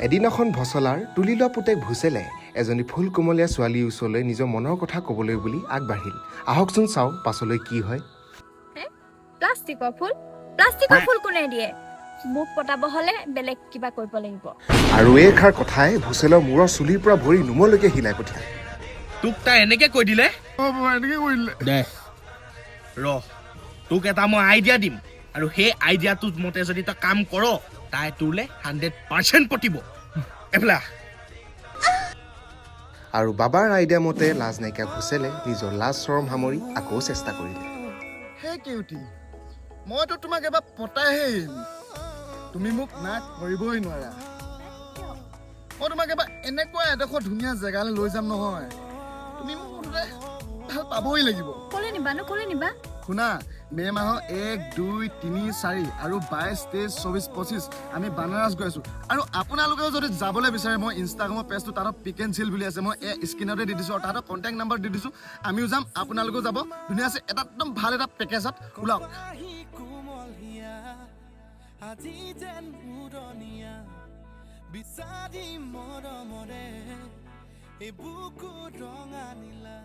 এদিনাখন ভচলাৰ তুলি লোৱা পুতেক ভুচেলে এজনী ফুল কোমলীয়া ছোৱালীৰ ওচৰলৈ নিজৰ মনৰ কথা ক'বলৈ বুলি আগবাঢ়িল। আহকচোন চাওঁ পাছলৈ কি হয়। প্লাষ্টিকৰ ফুল কোনে দিয়ে? মোক পতাব হলে বেলেগ কিবা কৰিব লাগিব। আৰু এইষাৰ কথাই ভুচেলৰ মূৰৰ চুলিৰ পৰা ভৰি নোমলৈকে হিলাই পঠিয়ালে। তোক তাই এনেকে কৈ দিলে? এনেকে কৈ দিলে দে তোক এটা মই আইডিয়া দিম, আৰু সেই আইডিয়াটোৰ মতে যদি তই কাম কৰ তাই তোৰলে 100% পতিব। এফলা আৰু বাবাৰ আইডিয়া মতে লাজ নাইকিয়া ভুচেলে নিজৰ লাজ চৰম সামৰি আকৌ চেষ্টা কৰিলে। হে কিউটি, মইতো তোমাক এবাৰ পতাইহে এৰিম, তুমি মোক না কৰিবই নোৱাৰা। মই তোমাক এবাৰ এনেকুৱা এডোখৰ ধুনীয়া জেগালৈ লৈ যাম নহয়, তুমি মোক মুঠতে ভাল পাবই লাগিব। কলে নিবা? শুনা, মে মাহৰ 1, 2, 3, 4 আৰু 22, 23, 24, 25 আমি বানাৰস গৈ আছো। আৰু আপোনালোকেও যদি যাবলৈ বিচাৰে মই ইনষ্টাগ্ৰামৰ পেজটো তাহাঁতৰ পিক এণ্ড চিল বুলি আছে, মই স্ক্ৰীনতে দি দিছোঁ আৰু তাহাঁতৰ কণ্টেক্ট নাম্বাৰ দি দিছোঁ। আমিও যাম, আপোনালোকেও যাব। ধুনীয়া আছে, এটা একদম ভাল এটা পেকেজত ওলাওক। আজি যেন উৰণীয়া বিচাৰি মৰমৰে এই বুকুৰ ৰঙা নীলা